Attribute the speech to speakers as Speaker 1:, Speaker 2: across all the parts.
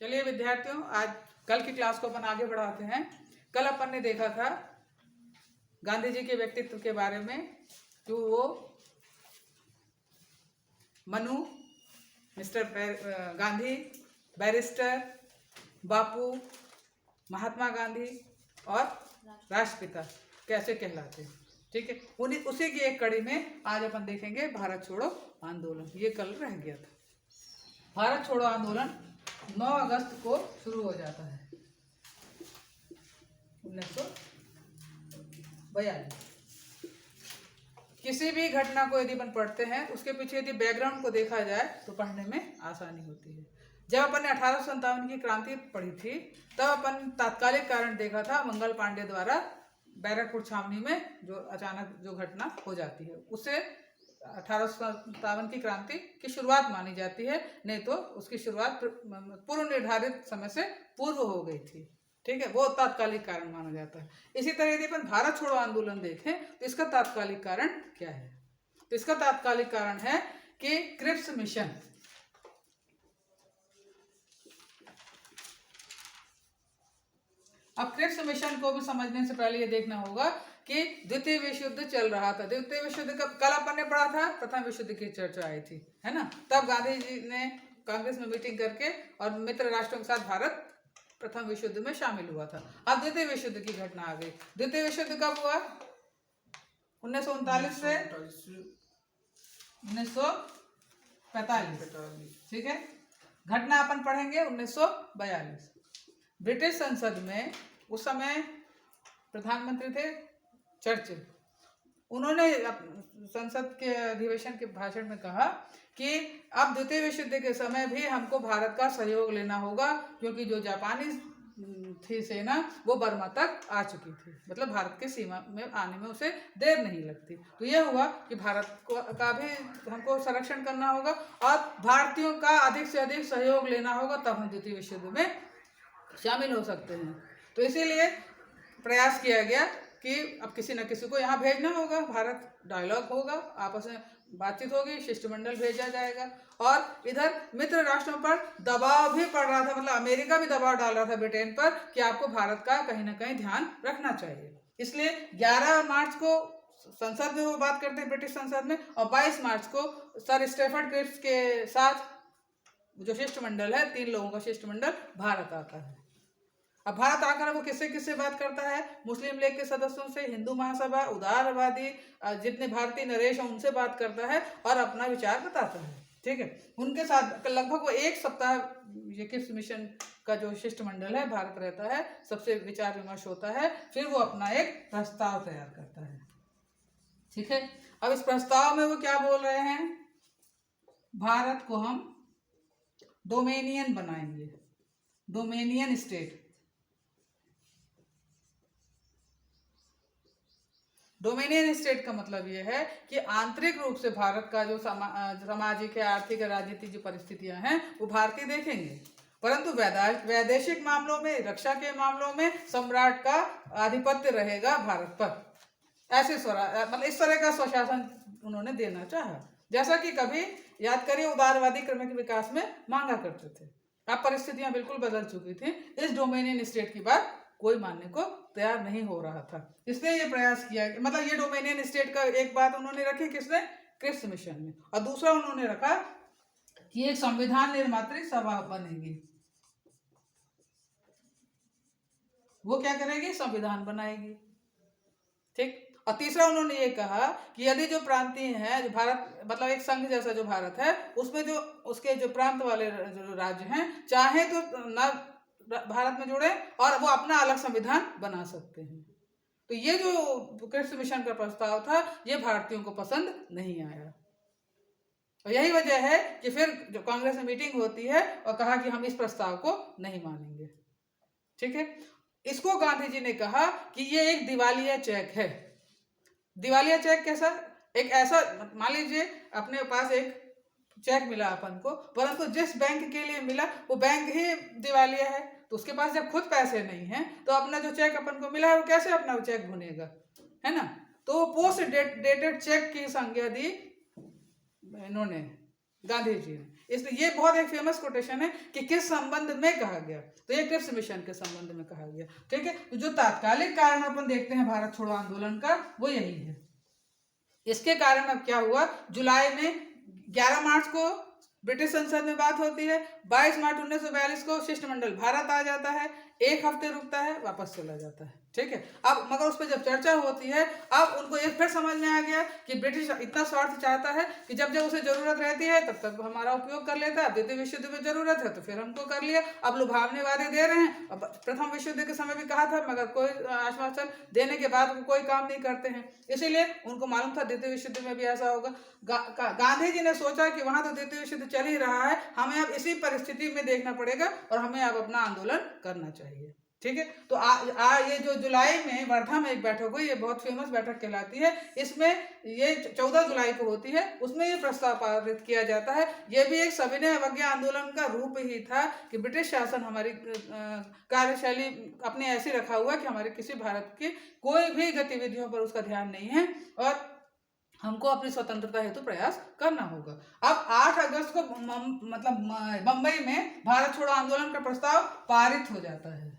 Speaker 1: चलिए विद्यार्थियों, आज कल की क्लास को अपन आगे बढ़ाते हैं। कल अपन ने देखा था गांधी जी के व्यक्तित्व के बारे में कि वो मनु, मिस्टर गांधी, बैरिस्टर, बापू, महात्मा गांधी और राष्ट्रपिता कैसे कहलाते हैं। ठीक है, उन्हीं उसी की एक कड़ी में आज अपन देखेंगे भारत छोड़ो आंदोलन। ये कल रह गया था। भारत छोड़ो आंदोलन 9 अगस्त को शुरू हो जाता है 1942। किसी भी घटना को यदि अपन पढ़ते हैं उसके पीछे यदि बैकग्राउंड को देखा जाए तो पढ़ने में आसानी होती है। जब अपन ने 1857 की क्रांति पढ़ी थी तब अपन तात्कालिक कारण देखा था मंगल पांडे द्वारा बैरकपुर छावनी में जो अचानक जो घटना हो जाती है, उससे 1857 की क्रांति की शुरुआत मानी जाती है। नहीं तो उसकी शुरुआत पूर्व निर्धारित समय से पूर्व हो गई थी। ठीक है, वो तात्कालिक कारण माना जाता है। इसी तरह यदि अपन भारत छोड़ो आंदोलन देखें तो इसका तात्कालिक कारण क्या है? तो इसका तात्कालिक कारण है कि क्रिप्स मिशन। अब क्रिप्स मिशन को भी समझने से पहले ये देखना होगा कि द्वितीय विश्व युद्ध चल रहा था। द्वितीय विश्व युद्ध कल अपन ने पढ़ा था, प्रथम विश्व युद्ध की चर्चा आई थी, है ना। तब गांधी जी ने कांग्रेस में मीटिंग करके और मित्र राष्ट्रों के साथ भारत प्रथम विश्व युद्ध में शामिल हुआ था। अब द्वितीय विश्व युद्ध की घटना आ गई। द्वितीय विश्व युद्ध कब हुआ? 1939 से 1945। ठीक है, घटना अपन पढ़ेंगे 1942। ब्रिटिश संसद में उस समय प्रधानमंत्री थे चर्चिल। उन्होंने संसद के अधिवेशन के भाषण में कहा कि अब द्वितीय विश्व युद्ध के समय भी हमको भारत का सहयोग लेना होगा, क्योंकि जो जापानी थी सेना वो बर्मा तक आ चुकी थी, मतलब भारत की सीमा में आने में उसे देर नहीं लगती। तो यह हुआ कि भारत का भी हमको संरक्षण करना होगा और भारतीयों का अधिक से अधिक सहयोग लेना होगा, तब हम द्वितीय विश्व युद्ध में शामिल हो सकते हैं। तो इसीलिए प्रयास किया गया कि अब किसी न किसी को यहाँ भेजना होगा, भारत डायलॉग होगा, आपस में बातचीत होगी, शिष्टमंडल भेजा जाएगा। और इधर मित्र राष्ट्रों पर दबाव भी पड़ रहा था, मतलब अमेरिका भी दबाव डाल रहा था ब्रिटेन पर कि आपको भारत का कहीं ना कहीं ध्यान रखना चाहिए। इसलिए 11 मार्च को संसद में वो बात करते हैं, ब्रिटिश संसद में, और 22 मार्च को सर स्टेफर्ड क्रिप्स के साथ जो शिष्टमंडल है, 3 लोगों का शिष्टमंडल भारत आता है। अब भारत आकर वो किससे किससे बात करता है? मुस्लिम लीग के सदस्यों से, हिंदू महासभा, उदारवादी जितने भारतीय नरेश हैं उनसे बात करता है और अपना विचार बताता है। ठीक है, उनके साथ लगभग वो 1 सप्ताह ये क्रिप्स मिशन का जो शिष्टमंडल है भारत रहता है, सबसे विचार विमर्श होता है, फिर वो अपना एक प्रस्ताव तैयार करता है। ठीक है, अब इस प्रस्ताव में वो क्या बोल रहे हैं? भारत को हम डोमेनियन बनाएंगे, डोमेनियन स्टेट। डोमेनियन स्टेट का मतलब यह है कि आंतरिक रूप से भारत का जो सामाजिक है, आर्थिक, राजनीतिक जो परिस्थितियां हैं वो भारतीय देखेंगे, परंतु वैदेशिक मामलों में, रक्षा के मामलों में सम्राट का आधिपत्य रहेगा भारत पर। ऐसे मतलब इस तरह का स्वशासन उन्होंने देना चाहा, जैसा कि कभी याद करिए उदारवादी क्रमिक विकास में मांगा करते थे। अब परिस्थितियां बिल्कुल बदल चुकी थी। इस डोमेनियन स्टेट की बात कोई मानने को तैयार नहीं हो रहा था, इसलिए ये प्रयास किया, मतलब ये डोमेनियन स्टेट का एक बात उन्होंने रखी किसने? क्रिप्स मिशन में। और दूसरा उन्होंने रखा कि एक संविधान निर्मात्री सभा बनेगी। वो क्या करेगी? संविधान बनाएगी। ठीक। और तीसरा उन्होंने ये कहा कि यदि जो प्रांतीय है, जो भारत मतलब एक संघ जैसा जो भारत है, उसमें जो उसके जो प्रांत वाले जो राज्य हैं चाहे तो न भारत में जुड़े और वो अपना अलग संविधान बना सकते हैं। तो ये जो क्रिप्स मिशन का प्रस्ताव था ये भारतीयों को पसंद नहीं आया, और यही वजह है कि फिर जो कांग्रेस में मीटिंग होती है और कहा कि हम इस प्रस्ताव को नहीं मानेंगे। ठीक है, इसको गांधी जी ने कहा कि ये एक दिवालिया चेक है। दिवालिया चेक कैसा? एक ऐसा, मान लीजिए अपने पास एक चेक मिला अपन को, परंतु जिस बैंक के लिए मिला वो बैंक ही दिवालिया है, तो उसके पास जब खुद पैसे नहीं हैं तो अपना जो चेक अपन को मिला है वो कैसे अपना वो चेक भुनेगा, है ना। तो पोस्ट डेटेड चेक की संज्ञा दी इन्होंने, गांधी जी ने, इसलिए ये बहुत एक फेमस कोटेशन है कि किस संबंध में कहा गया, तो ये क्रिप्स मिशन के संबंध में कहा गया। ठीक है, तो जो तात्कालिक कारण अपन देखते हैं भारत छोड़ो आंदोलन का वो यही है। इसके कारण अब क्या हुआ, जुलाई में 11 मार्च को ब्रिटिश संसद में बात होती है, 22 मार्च 1942 को शिष्टमंडल भारत आ जाता है, एक हफ्ते रुकता है, वापस चला जाता है। ठीक है, अब मगर उस पर जब चर्चा होती है, अब उनको ये फिर समझ में आ गया कि ब्रिटिश इतना स्वार्थ चाहता है कि जब जब उसे जरूरत रहती है तब तक हमारा उपयोग कर लेता है। द्वितीय विश्व युद्ध में जरूरत है तो फिर हमको कर लिया, अब लुभावने वादे दे रहे हैं। अब प्रथम विश्व युद्ध के समय भी कहा था, मगर कोई आश्वासन देने के बाद वो कोई काम नहीं करते हैं, इसीलिए उनको मालूम था द्वितीय विश्व युद्ध में भी ऐसा होगा। गांधी जी ने सोचा कि वहां तो द्वितीय विश्व युद्ध चल ही रहा है, हमें अब इसी परिस्थिति में देखना पड़ेगा और हमें अब अपना आंदोलन करना चाहिए। ठीक है, तो ये जो जुलाई में वर्धा में एक बैठक हुई, ये बहुत फेमस बैठक कहलाती है। इसमें ये 14 जुलाई को होती है, उसमें ये प्रस्ताव पारित किया जाता है। ये भी एक सविनय अवज्ञा आंदोलन का रूप ही था कि ब्रिटिश शासन हमारी कार्यशैली अपने ऐसी रखा हुआ कि हमारे किसी भारत की कोई भी गतिविधियों पर उसका ध्यान नहीं है और हमको अपनी स्वतंत्रता हेतु प्रयास करना होगा। अब 8 अगस्त को मतलब बंबई में भारत छोड़ो आंदोलन का प्रस्ताव पारित हो जाता है।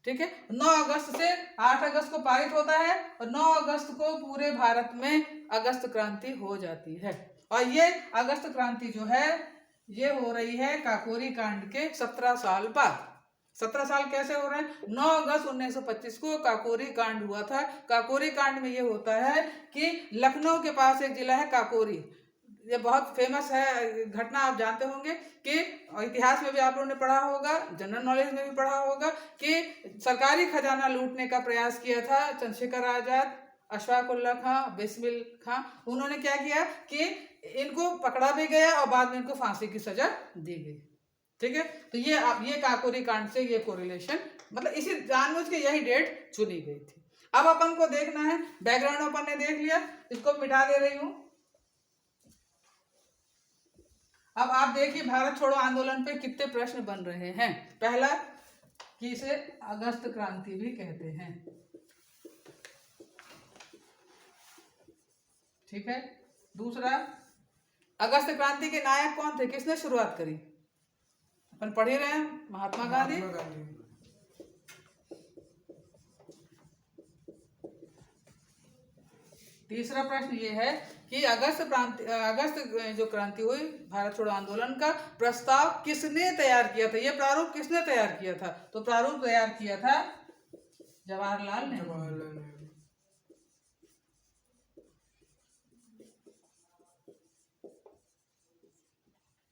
Speaker 1: ठीक है, 9 अगस्त से 8 अगस्त को पारित होता है और 9 अगस्त को पूरे भारत में अगस्त क्रांति हो जाती है। और ये अगस्त क्रांति जो है ये हो रही है काकोरी कांड के 17 साल बाद। 17 साल कैसे हो रहे हैं, 9 अगस्त 1925 को काकोरी कांड हुआ था। काकोरी कांड में ये होता है कि लखनऊ के पास एक जिला है काकोरी, ये बहुत फेमस है घटना, आप जानते होंगे कि इतिहास में भी आप लोगों ने पढ़ा होगा, जनरल नॉलेज में भी पढ़ा होगा कि सरकारी खजाना लूटने का प्रयास किया था चंद्रशेखर आजाद, अशफाक उल्लाह खां, बिस्मिल खां। उन्होंने क्या किया कि इनको पकड़ा भी गया और बाद में इनको फांसी की सजा दी गई। ठीक है, तो ये काकोरी कांड से ये कोरिलेशन, मतलब इसी जानबूझ के यही डेट चुनी गई थी। अब अपन को देखना है, बैकग्राउंड अपन ने देख लिया, इसको मिटा दे रही हूं। अब आप देखिए भारत छोड़ो आंदोलन पे कितने प्रश्न बन रहे हैं। पहला कि इसे अगस्त क्रांति भी कहते हैं। ठीक है, दूसरा अगस्त क्रांति के नायक कौन थे, किसने शुरुआत करी, अपन पढ़ ही रहे हैं, महात्मा गांधी। तीसरा प्रश्न ये है कि अगस्त जो क्रांति हुई भारत छोड़ो आंदोलन का प्रस्ताव किसने तैयार किया था, ये प्रारूप किसने तैयार किया था, तो प्रारूप तैयार किया था जवाहरलाल नेहरू।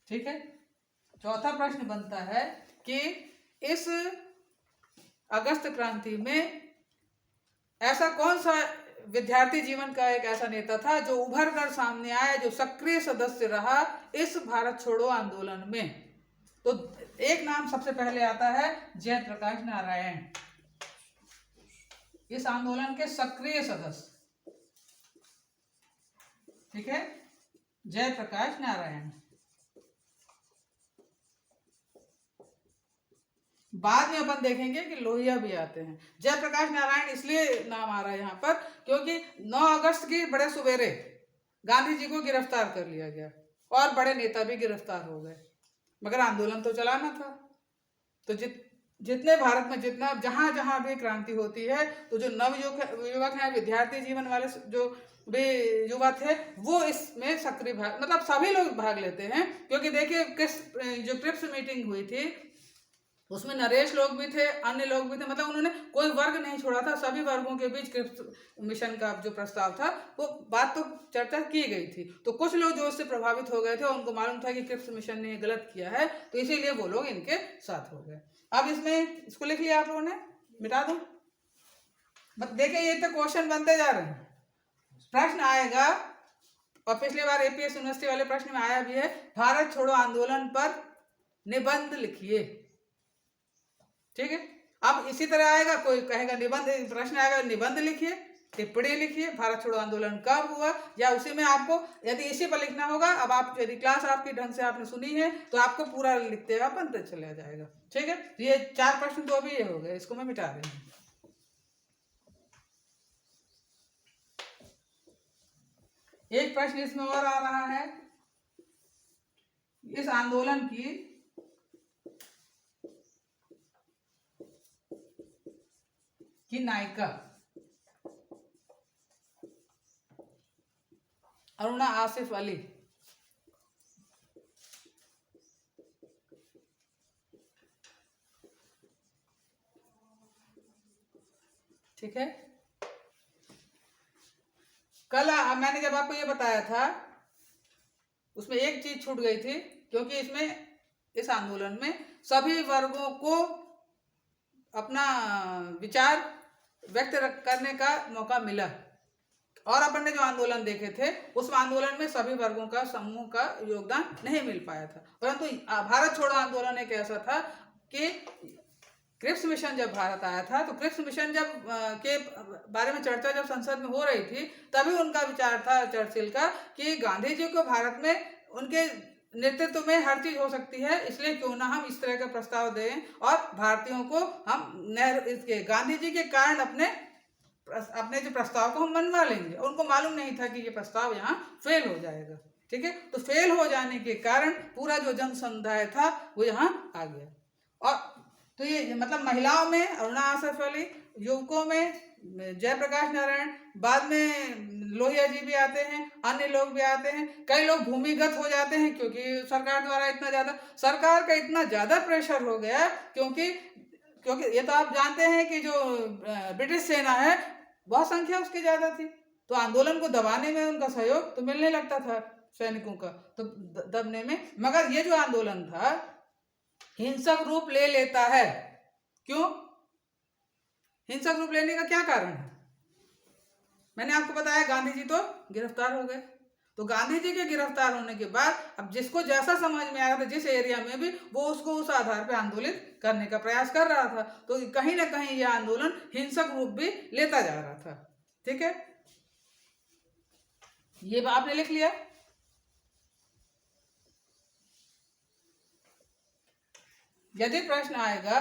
Speaker 1: ठीक है, चौथा प्रश्न बनता है कि इस अगस्त क्रांति में ऐसा कौन सा विद्यार्थी जीवन का एक ऐसा नेता था जो उभर कर सामने आया, जो सक्रिय सदस्य रहा इस भारत छोड़ो आंदोलन में। तो एक नाम सबसे पहले आता है जयप्रकाश नारायण, इस आंदोलन के सक्रिय सदस्य। ठीक है, जयप्रकाश नारायण। बाद में अपन देखेंगे कि लोहिया भी आते हैं। जयप्रकाश नारायण इसलिए नाम आ रहा है यहाँ पर क्योंकि 9 अगस्त की बड़े सवेरे गांधी जी को गिरफ्तार कर लिया गया और बड़े नेता भी गिरफ्तार हो गए, मगर आंदोलन तो चलाना था। तो जितने भारत में जितना जहां जहां भी क्रांति होती है तो जो नवयुवक हैं, विद्यार्थी जीवन वाले जो भी युवा थे, वो इसमें सक्रिय भाग, मतलब सभी लोग भाग लेते हैं। क्योंकि देखिए जो क्रिप्स मीटिंग हुई थी उसमें नरेश लोग भी थे, अन्य लोग भी थे, मतलब उन्होंने कोई वर्ग नहीं छोड़ा था, सभी वर्गों के बीच क्रिप्स मिशन का जो प्रस्ताव था वो बात तो चर्चा की गई थी। तो कुछ लोग जो उससे प्रभावित हो गए थे, उनको मालूम था कि क्रिप्स मिशन ने गलत किया है, तो इसीलिए वो लोग इनके साथ हो गए। अब इसमें इसको लिख लिया आप लोगों ने, मिटा दो। देखिए ये तो क्वेश्चन बनते जा रहे हैं, प्रश्न आएगा और पिछली बार एपीएस यूनिवर्सिटी वाले प्रश्न में आया भी है, भारत छोड़ो आंदोलन पर निबंध लिखिए। ठीक है, अब इसी तरह आएगा, कोई कहेगा निबंध, प्रश्न आएगा निबंध लिखिए, टिप्पणी लिखिए, भारत छोड़ो आंदोलन कब हुआ, या उसी में आपको यदि इसी पर लिखना होगा। अब आप यदि क्लास आपकी ढंग से आपने सुनी है तो आपको पूरा लिखते हुए बनते चला जाएगा। ठीक है, तो ये 4 प्रश्न तो अभी ये हो गए, इसको मैं मिटा रही हूँ। एक प्रश्न इसमें और आ रहा है, इस आंदोलन की नायिका अरुणा आसिफ अली। ठीक है। कल मैंने जब आपको ये बताया था उसमें एक चीज छूट गई थी, क्योंकि इसमें इस आंदोलन में सभी वर्गों को अपना विचार व्यक्त करने का मौका मिला, और अपन ने जो आंदोलन देखे थे उस आंदोलन में सभी वर्गों का समूह का योगदान नहीं मिल पाया था। परंतु भारत छोड़ो आंदोलन एक ऐसा था कि क्रिप्स मिशन जब भारत आया था, तो क्रिप्स मिशन जब के बारे में चर्चा जब संसद में हो रही थी, तभी उनका विचार था चर्चिल का कि गांधी जी को भारत में उनके नेतृत्व में हर चीज हो सकती है, इसलिए क्यों ना हम इस तरह का प्रस्ताव दें और भारतीयों को हम इसके गांधी जी के कारण अपने जो प्रस्ताव को हम मनवा लेंगे। उनको मालूम नहीं था कि ये प्रस्ताव यहाँ फेल हो जाएगा। ठीक है, तो फेल हो जाने के कारण पूरा जो जन समुदाय था वो यहाँ आ गया। और तो ये मतलब महिलाओं में अरुणा आसिफ अली, युवकों में जयप्रकाश नारायण, बाद में लोहिया जी भी आते हैं, अन्य लोग भी आते हैं। कई लोग भूमिगत हो जाते हैं क्योंकि सरकार द्वारा सरकार का इतना ज्यादा प्रेशर हो गया, क्योंकि ये तो आप जानते हैं कि जो ब्रिटिश सेना है बहुत संख्या उसकी ज्यादा थी, तो आंदोलन को दबाने में उनका सहयोग तो मिलने लगता था सैनिकों का, तो दबने में। मगर ये जो आंदोलन था हिंसक रूप ले लेता है। क्यों हिंसक रूप लेने का क्या कारण है? मैंने आपको बताया गांधी जी तो गिरफ्तार हो गए, तो गांधी जी के गिरफ्तार होने के बाद अब जिसको जैसा समझ में आया था, जिस एरिया में भी, वो उसको उस आधार पे आंदोलित करने का प्रयास कर रहा था। तो कहीं ना कहीं यह आंदोलन हिंसक रूप भी लेता जा रहा था। ठीक है, ये आपने लिख लिया। यदि प्रश्न आएगा,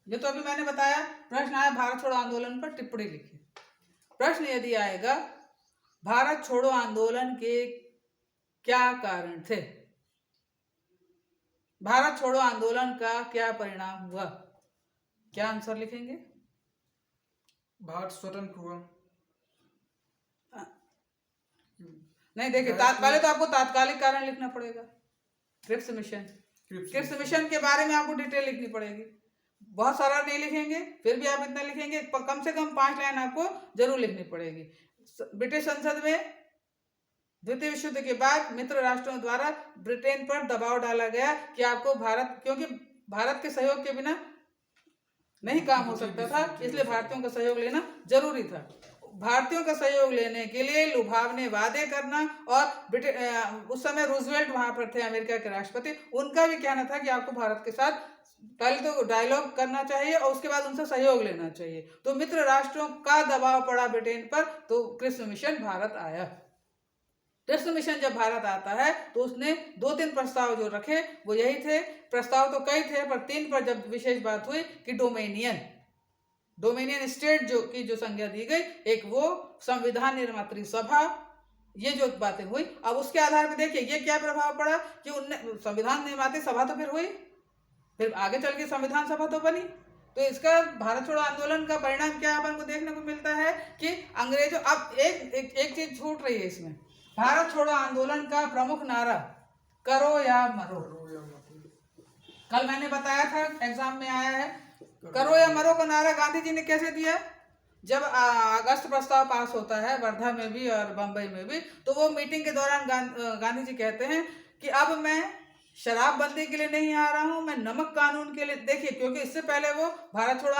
Speaker 1: ये तो अभी मैंने बताया, प्रश्न आया भारत छोड़ो आंदोलन पर टिप्पणी लिखिए। प्रश्न यदि आएगा भारत छोड़ो आंदोलन के क्या कारण थे, भारत छोड़ो आंदोलन का क्या परिणाम हुआ, क्या आंसर लिखेंगे?
Speaker 2: भारत स्वतंत्र हुआ।
Speaker 1: नहीं, देखिए पहले तो आपको तात्कालिक कारण लिखना पड़ेगा। क्रिप्स मिशन के बारे में आपको डिटेल लिखनी पड़ेगी। बहुत सारा नहीं लिखेंगे, फिर भी आप इतना लिखेंगे, कम से कम 5 लाइन आपको जरूर लिखनी पड़ेगी। ब्रिटिश संसद में द्वितीय विश्व युद्ध के बाद मित्र राष्ट्रों द्वारा ब्रिटेन पर दबाव डाला गया कि आपको क्योंकि भारत के सहयोग के बिना नहीं काम हो सकता था, इसलिए भारतीयों का सहयोग लेना जरूरी था। भारतीयों का सहयोग लेने के लिए लुभावने वादे करना, और उस समय रूजवेल्ट वहां पर थे, अमेरिका के राष्ट्रपति, उनका भी कहना था कि आपको भारत के साथ पहले तो डायलॉग करना चाहिए और उसके बाद उनसे सहयोग लेना चाहिए। तो मित्र राष्ट्रों का दबाव पड़ा ब्रिटेन पर, तो क्रिप्स मिशन भारत आया। क्रिप्स मिशन जब भारत आता है तो उसने 2-3 प्रस्ताव जो रखे वो यही थे। प्रस्ताव तो कई थे, पर 3 पर जब विशेष बात हुई कि डोमिनियन स्टेट की जो संज्ञा दी गई, एक वो संविधान निर्मात्री सभा, ये जो बातें हुई। अब उसके आधार पर देखिए ये क्या प्रभाव पड़ा कि उनने संविधान निर्मात्री सभा तो फिर हुई, फिर आगे चल के संविधान सभा तो बनी। तो इसका भारत छोड़ो आंदोलन का परिणाम क्या अपन को देखने को मिलता है कि अंग्रेजों, अब एक चीज छूट रही है इसमें, भारत छोड़ो आंदोलन का प्रमुख नारा करो या मरो। कल मैंने बताया था, एग्जाम में आया है, करो या मरो का नारा गांधी जी ने कैसे दिया? जब अगस्त प्रस्ताव पास होता है वर्धा में भी और बंबई में भी, तो वो मीटिंग के दौरान गांधी जी कहते हैं कि अब मैं शराबबंदी के लिए नहीं आ रहा हूं, मैं नमक कानून के लिए। देखिए, क्योंकि इससे पहले वो भारत छोड़ो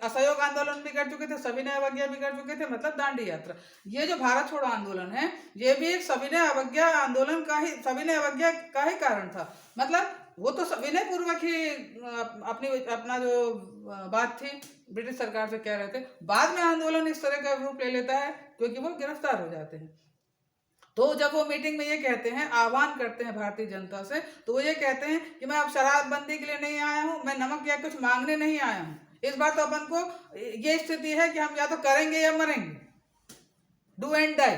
Speaker 1: असहयोग आंदोलन भी कर चुके थे, सविनय अवज्ञा भी कर चुके थे, मतलब दांडी यात्रा। ये जो भारत छोड़ो आंदोलन है ये भी एक सविनय अवज्ञा आंदोलन का ही, सविनय अवज्ञा का ही कारण था। मतलब वो तो विनय पूर्वक ही अपना जो बात थी ब्रिटिश सरकार से कह रहे थे, बाद में आंदोलन इस तरह का रूप ले लेता है क्योंकि वो गिरफ्तार हो जाते हैं। तो जब वो मीटिंग में ये कहते हैं, आह्वान करते हैं भारतीय जनता से, तो वो ये कहते हैं कि मैं अब शराबबंदी के लिए नहीं आया हूं, मैं नमक या कुछ मांगने नहीं आया हूं। इस बार तो अपन को ये स्थिति है कि हम या तो करेंगे या मरेंगे, डू एंड डाई।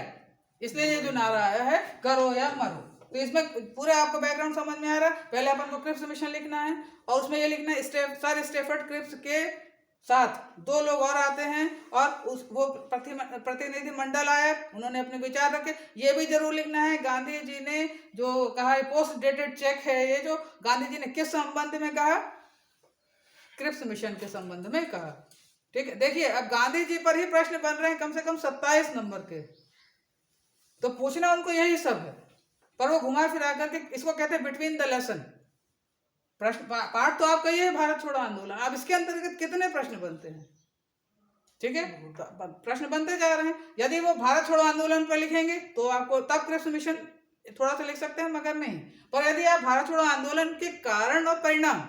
Speaker 1: इसलिए ये जो नारा आया है करो या मरो। तो इसमें पूरे आपको बैकग्राउंड समझ में आ रहा है। पहले अपन को क्रिप्स मिशन लिखना है और उसमें ये लिखना है सर स्टेफर्ड क्रिप्स के साथ 2 लोग और आते हैं और वो प्रतिनिधि मंडल आया, उन्होंने अपने विचार रखे। ये भी जरूर लिखना है गांधी जी ने जो कहा है पोस्ट डेटेड चेक है, ये जो गांधी जी ने किस संबंध में कहा, क्रिप्स मिशन के संबंध में कहा। ठीक है, देखिए अब गांधी जी पर ही प्रश्न बन रहे हैं कम से कम 27 नंबर के, तो पूछना उनको यही सब है, पर वो घुमा फिरा करके इसको कहते हैं बिटवीन द लेसन। प्रश्न पाठ तो आपका ये है भारत छोड़ो आंदोलन, अब इसके अंतर्गत कितने प्रश्न बनते हैं? ठीक है, प्रश्न बनते जा रहे हैं। यदि वो भारत छोड़ो आंदोलन पर लिखेंगे तो आपको तब क्रिप्स मिशन थोड़ा सा लिख सकते हैं, मगर नहीं। पर यदि आप भारत छोड़ो आंदोलन के कारण और परिणाम,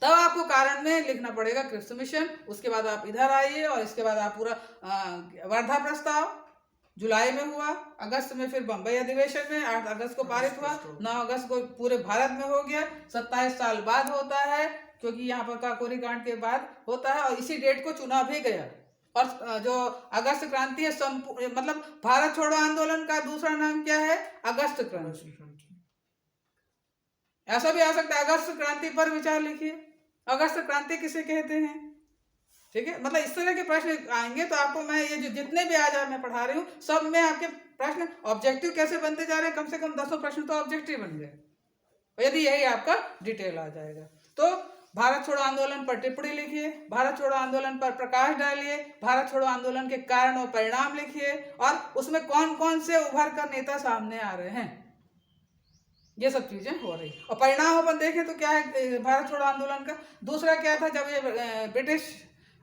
Speaker 1: तब आपको कारण में लिखना पड़ेगा क्रिप्स मिशन। उसके बाद आप इधर आइए और इसके बाद आप पूरा वर्धा प्रस्ताव जुलाई में हुआ, अगस्त में फिर बंबई अधिवेशन में 8 अगस्त को पारित हुआ, 9 अगस्त को पूरे भारत में हो गया, 27 साल बाद होता है क्योंकि यहाँ पर काकोरी कांड के बाद होता है और इसी डेट को चुना भी गया। और जो अगस्त क्रांति है मतलब भारत छोड़ो आंदोलन का दूसरा नाम क्या है? अगस्त क्रांति। ऐसा भी आ सकता है अगस्त क्रांति पर विचार लिखिए, अगस्त क्रांति किसे कहते हैं। ठीक है, मतलब इस तरह के प्रश्न आएंगे तो आपको मैं ये जो जितने भी आज मैं पढ़ा रही हूँ सब में आपके प्रश्न ऑब्जेक्टिव कैसे बनते जा रहे हैं, कम से कम 10 प्रश्न तो ऑब्जेक्टिव बन गए यदि यही आपका डिटेल आ जाएगा। तो भारत छोड़ो आंदोलन पर टिप्पणी लिखिए, भारत छोड़ो आंदोलन पर प्रकाश डालिए, भारत छोड़ो आंदोलन के कारण और परिणाम लिखिए और उसमें कौन कौन से उभर कर नेता सामने आ रहे हैं, ये सब चीजें हो रही। और परिणाम अपन देखें तो क्या है भारत छोड़ो आंदोलन का? दूसरा क्या था, जब ये ब्रिटिश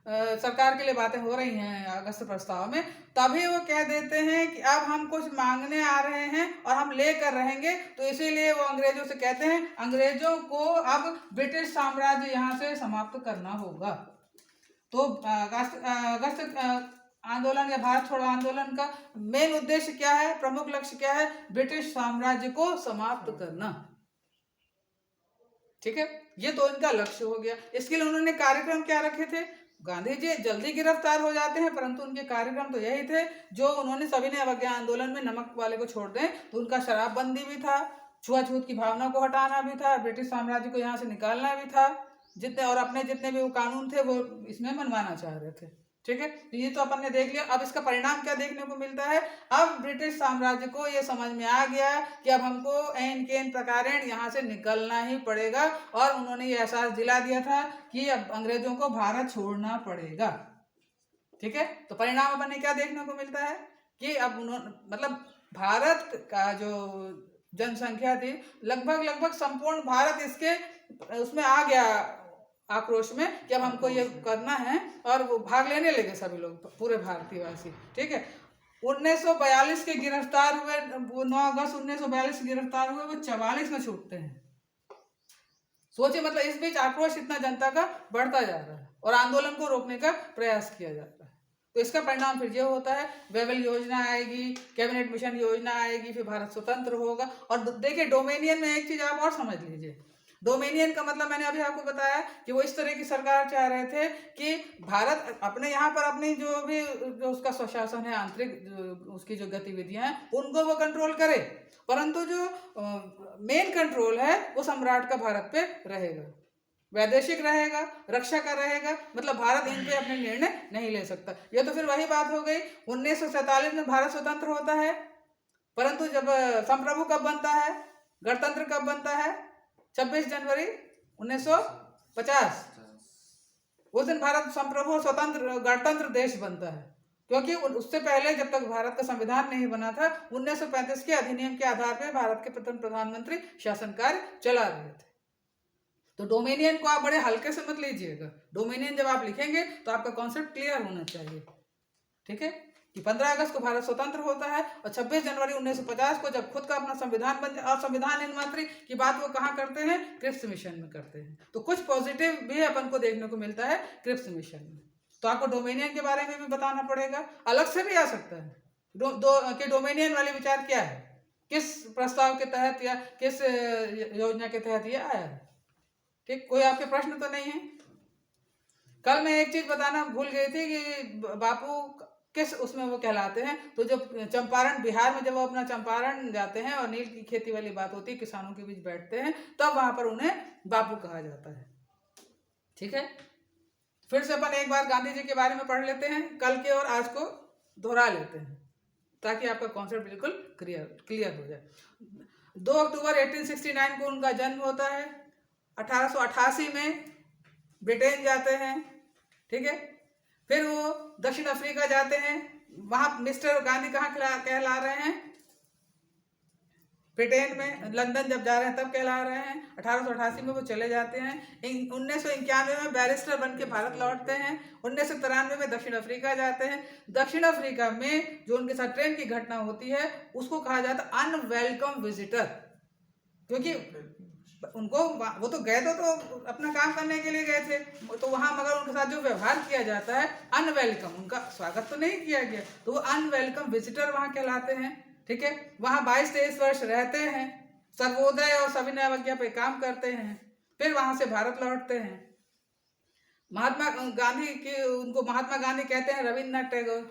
Speaker 1: सरकार के लिए बातें हो रही हैं अगस्त प्रस्ताव में, तभी वो कह देते हैं कि अब हम कुछ मांगने आ रहे हैं और हम लेकर रहेंगे, तो इसीलिए वो अंग्रेजों से कहते हैं अंग्रेजों को अब ब्रिटिश साम्राज्य यहाँ से समाप्त करना होगा। तो अगस्त आंदोलन या भारत छोड़ो आंदोलन का मेन उद्देश्य क्या है, प्रमुख लक्ष्य क्या है? ब्रिटिश साम्राज्य को समाप्त करना। ठीक है, ये तो इनका लक्ष्य हो गया। इसके लिए उन्होंने कार्यक्रम क्या रखे थे? गांधी जी जल्दी गिरफ्तार हो जाते हैं परंतु उनके कार्यक्रम तो यही थे जो उन्होंने सभी ने अवज्ञा आंदोलन में नमक वाले को छोड़ दें, तो उनका शराबबंदी भी था, छुआछूत की भावना को हटाना भी था, ब्रिटिश साम्राज्य को यहाँ से निकालना भी था, जितने और अपने जितने भी वो कानून थे वो इसमें मनवाना चाह रहे थे। ठीक है, तो ये तो अपन ने देख लिया। अब इसका परिणाम क्या देखने को मिलता है? अब ब्रिटिश साम्राज्य को ये समझ में आ गया कि अब हमको एन केन प्रकारेण यहाँ से निकलना ही पड़ेगा और उन्होंने ये एहसास दिला दिया था कि अब अंग्रेजों को भारत छोड़ना पड़ेगा। ठीक है, तो परिणाम अपन ने क्या देखने को मिलता है कि अब उन्होंने मतलब भारत का जो जनसंख्या थी लगभग संपूर्ण भारत इसके उसमें आ गया आक्रोश में कि अब हमको ये करना है और वो भाग लेने लगे सभी लोग, पूरे भारतीयवासी। ठीक है, 1942 के गिरफ्तार हुए, वो 9 अगस्त 1942 गिरफ्तार हुए, वो 44 में छूटते हैं। सोचिए, मतलब इस बीच आक्रोश इतना जनता का बढ़ता जा रहा है और आंदोलन को रोकने का प्रयास किया जाता है। तो इसका परिणाम फिर ये होता है, वेवेल योजना आएगी, कैबिनेट मिशन योजना आएगी, फिर भारत स्वतंत्र होगा। और देखिए डोमेनियन में एक चीज आप और समझ लीजिए, डोमेनियन का मतलब मैंने अभी आपको बताया कि वो इस तरह की सरकार चाह रहे थे कि भारत अपने यहाँ पर अपनी जो उसका स्वशासन है, आंतरिक उसकी जो गतिविधियां हैं उनको वो कंट्रोल करे, परंतु जो मेन कंट्रोल है वो सम्राट का भारत पे रहेगा, वैदेशिक रहेगा, रक्षा का रहेगा, मतलब भारत इन पे अपने निर्णय नहीं ले सकता। ये तो फिर वही बात हो गई। 1947 में भारत स्वतंत्र होता है, परंतु जब संप्रभु कब बनता है, गणतंत्र कब बनता है? 26 जनवरी 1950। उस दिन भारत संप्रभु स्वतंत्र गणतंत्र देश बनता है, क्योंकि उससे पहले जब तक भारत का संविधान नहीं बना था 1935 के अधिनियम के आधार पर भारत के प्रथम प्रधानमंत्री शासन कार्य चला रहे थे। तो डोमेनियन को आप बड़े हल्के से मत लीजिएगा। डोमेनियन जब आप लिखेंगे तो आपका कॉन्सेप्ट क्लियर होना चाहिए। ठीक है, कि 15 अगस्त को भारत स्वतंत्र होता है और 26 जनवरी 1950 को जब खुद का अपना संविधान बन जाए, और संविधान निर्मात्री की बात वो कहाँ करते हैं? क्रिप्स मिशन में करते हैं। तो कुछ पॉजिटिव भी अपन को देखने को मिलता है क्रिप्स मिशन में। तो आपको डोमेनियन के बारे में भी बताना पड़ेगा, अलग से भी आ सकता है कि डोमेनियन वाले विचार क्या है, किस प्रस्ताव के तहत या किस योजना के तहत ये आया है। ठीक, कोई आपके प्रश्न तो नहीं है? कल मैं एक चीज बताना भूल गई थी कि बापू किस उसमें वो कहलाते हैं। तो जब चंपारण, बिहार में जब वो अपना चंपारण जाते हैं और नील की खेती वाली बात होती है, किसानों के बीच बैठते हैं, तब वहां पर उन्हें बापू कहा जाता है। ठीक है, फिर से अपन एक बार गांधी जी के बारे में पढ़ लेते हैं, कल के और आज को दोहरा लेते हैं ताकि आपका कॉन्सेप्ट बिल्कुल क्लियर हो जाए। 2 अक्टूबर 1869 को उनका जन्म होता है। 1888 में ब्रिटेन जाते हैं। ठीक है, फिर वो दक्षिण अफ्रीका जाते हैं। वहां मिस्टर गांधी कहाँ कहला रहे हैं? ब्रिटेन में, लंदन जब जा रहे हैं तब कहला रहे हैं। 1888 में वो चले जाते हैं। 1991 में बैरिस्टर बन के भारत लौटते हैं। 1993 में दक्षिण अफ्रीका जाते हैं। दक्षिण अफ्रीका में जो उनके साथ ट्रेन की घटना होती है उसको कहा जाता है अनवेलकम विजिटर, क्योंकि उनको, वो तो गए तो अपना काम करने के लिए गए थे, तो वहां मगर उनके साथ जो व्यवहार किया जाता है अनवेलकम, उनका स्वागत तो नहीं किया गया, तो वो अनवेलकम विजिटर वहां कहलाते हैं। ठीक है, वहां 22-23 वर्ष रहते हैं, सर्वोदय और सविनय अवज्ञा पे काम करते हैं, फिर वहां से भारत लौटते हैं। महात्मा गांधी के, उनको महात्मा गांधी कहते हैं, रविन्द्रनाथ टैगोर।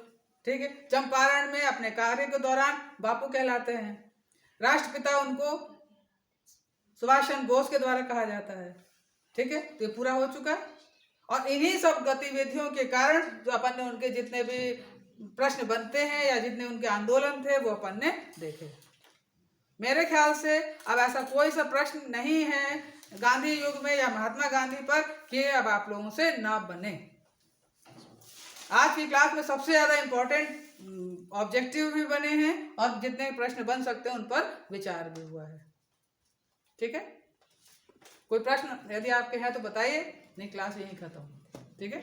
Speaker 1: ठीक है, चंपारण में अपने कार्य के दौरान बापू कहलाते हैं। राष्ट्रपिता उनको सुभाष चंद्र बोस के द्वारा कहा जाता है। ठीक है, तो ये पूरा हो चुका है। और इन्हीं सब गतिविधियों के कारण जो अपन ने उनके जितने भी प्रश्न बनते हैं या जितने उनके आंदोलन थे वो अपन ने देखे। मेरे ख्याल से अब ऐसा कोई सा प्रश्न नहीं है गांधी युग में या महात्मा गांधी पर कि अब आप लोगों से ना बने। आज की क्लास में सबसे ज्यादा इंपॉर्टेंट ऑब्जेक्टिव भी बने हैं और जितने प्रश्न बन सकते हैं उन पर विचार भी हुआ है। ठीक है, कोई प्रश्न यदि आपके हैं तो बताइए, नहीं क्लास यहीं खत्म। ठीक है।